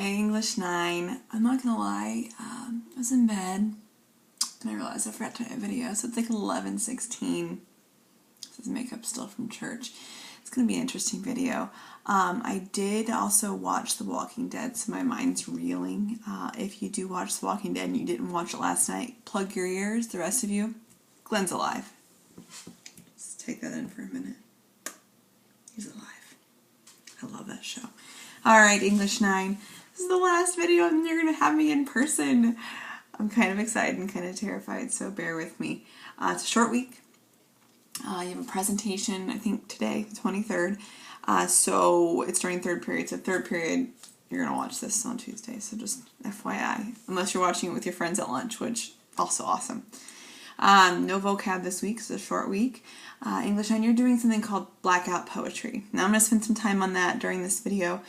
Okay, English 9. I'm not gonna lie, I was in bed and I realized I forgot to edit a video, so it's like 11:16. This is makeup still from church. It's gonna be an interesting video. I did also watch The Walking Dead, so my mind's reeling. If you do watch The Walking Dead and you didn't watch it last night, plug your ears, the rest of you. Glenn's alive. Let's take that in for a minute. He's alive. I love that show. Alright, English 9. This is the last video and you're going to have me in person. I'm kind of excited and kind of terrified, so bear with me. It's a short week. You have a presentation, I think today, the 23rd. So it's during third period. So third period, you're going to watch this on Tuesday. So just FYI. Unless you're watching it with your friends at lunch, which also awesome. No vocab this week, so it's a short week. English 9, you're doing something called blackout poetry. Now I'm going to spend some time on that during this video.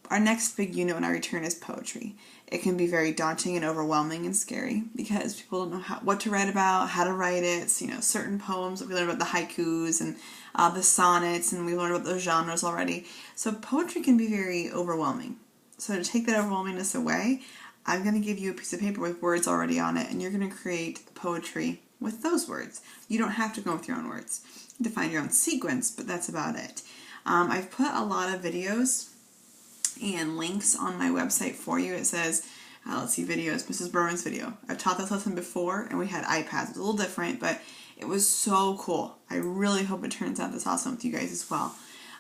Our next big unit when I return is poetry. It can be very daunting and overwhelming and scary because people don't know what to write about, how to write it. So, certain poems, we learned about the haikus and the sonnets, and we learned about those genres already. So poetry can be very overwhelming. So to take that overwhelmingness away, I'm going to give you a piece of paper with words already on it, and you're going to create poetry with those words. You don't have to go with your own words. You have to find your own sequence, but that's about it. I've put a lot of videos and links on my website for you. It says, let's see, videos, Mrs. Berman's video. I've taught this lesson before, and we had iPads. It was a little different, but it was so cool. I really hope it turns out this awesome with you guys as well.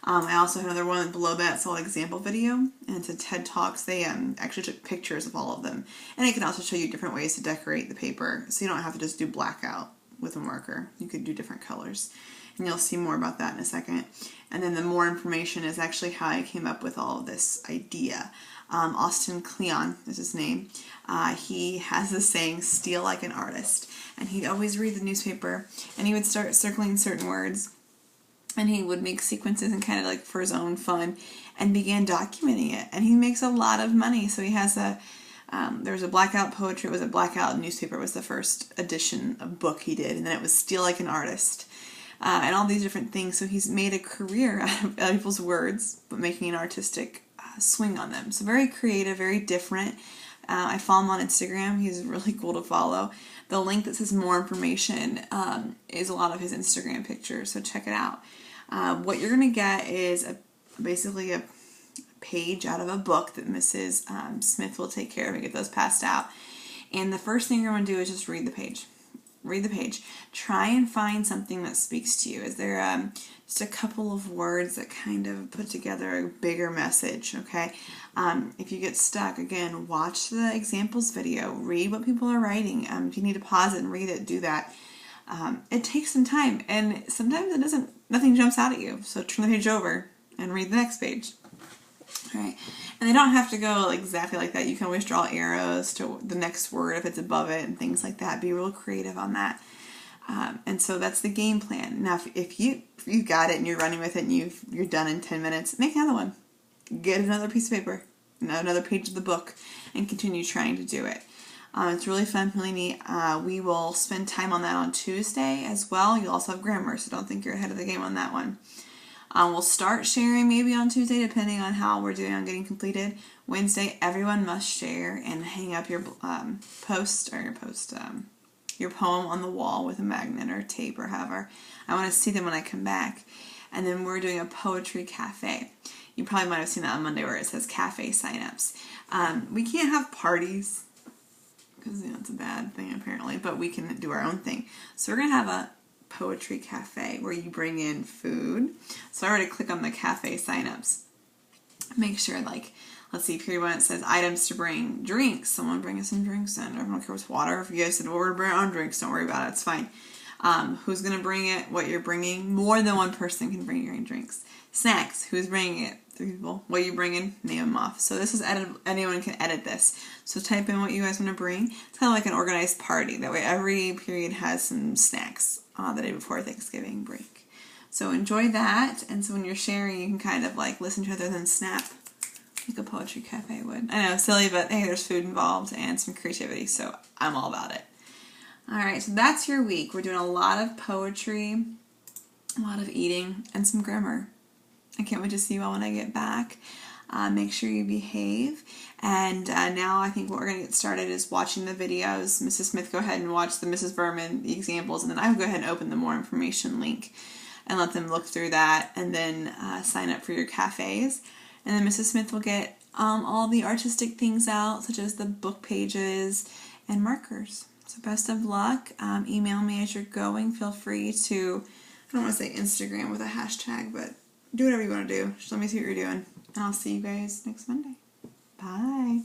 I also have another one below that. It's all example video, and it's a TED Talks. They actually took pictures of all of them, and it can also show you different ways to decorate the paper, so you don't have to just do blackout with a marker. You could do different colors, and you'll see more about that in a second. And then the more information is actually how I came up with all of this idea. Austin Kleon is his name. He has this saying, "Steal like an artist," and he'd always read the newspaper, and he would start circling certain words. And he would make sequences and kind of like for his own fun and began documenting it. And he makes a lot of money. So he has there was a blackout poetry, it was a blackout newspaper, it was the first edition of book he did. And then it was Steal Like an Artist. And all these different things. So he's made a career out of people's words, but making an artistic swing on them. So very creative, very different. I follow him on Instagram. He's really cool to follow. The link that says more information is a lot of his Instagram pictures, so check it out. What you're going to get is basically a page out of a book that Mrs. Smith will take care of and get those passed out. And the first thing you're going to do is just read the page. Read the page. Try and find something that speaks to you. Is there just a couple of words that kind of put together a bigger message, okay? If you get stuck, again, watch the examples video. Read what people are writing. If you need to pause it and read it, do that. It takes some time, and sometimes nothing jumps out at you. So turn the page over and read the next page. All right. And they don't have to go exactly like that. You can always draw arrows to the next word if it's above it and things like that. Be real creative on that. And so that's the game plan. Now, if you've got it and you're running with it and you're done in 10 minutes, make another one. Get another piece of paper, another page of the book, and continue trying to do it. It's really fun, really neat. We will spend time on that on Tuesday as well. You'll also have grammar, so don't think you're ahead of the game on that one. We'll start sharing maybe on Tuesday, depending on how we're doing on getting completed. Wednesday, everyone must share and hang up your your poem on the wall with a magnet or tape or however. I want to see them when I come back. And then we're doing a poetry cafe. You probably might have seen that on Monday where it says cafe signups. We can't have parties because it's a bad thing apparently, but we can do our own thing. So we're going to have a poetry cafe where you bring in food. So I already click on the cafe signups. Make sure, let's see, period 1, it says items to bring. Drinks. Someone bring us some drinks in. I don't care if it's water. If you guys said, well, we're going to bring our own drinks, don't worry about it. It's fine. Who's going to bring it? What you're bringing. More than one person can bring your own drinks. Snacks. Who's bringing it? 3 people. What are you bringing? Name them off. So this is anyone can edit this. So type in what you guys want to bring. It's kind of like an organized party. That way every period has some snacks the day before Thanksgiving break. So enjoy that. And so when you're sharing, you can kind of listen to other than snap like a poetry cafe would. I know, silly, but hey, there's food involved and some creativity. So I'm all about it. All right, so that's your week. We're doing a lot of poetry, a lot of eating, and some grammar. I can't wait to see you all when I get back. Make sure you behave. And now I think what we're going to get started is watching the videos. Mrs. Smith, go ahead and watch the Mrs. Berman, the examples, and then I will go ahead and open the more information link and let them look through that, and then sign up for your cafes. And then Mrs. Smith will get all the artistic things out, such as the book pages and markers. So best of luck. Email me as you're going. Feel free to, I don't want to say Instagram with a hashtag, but do whatever you want to do. Just let me see what you're doing. And I'll see you guys next Monday. Bye.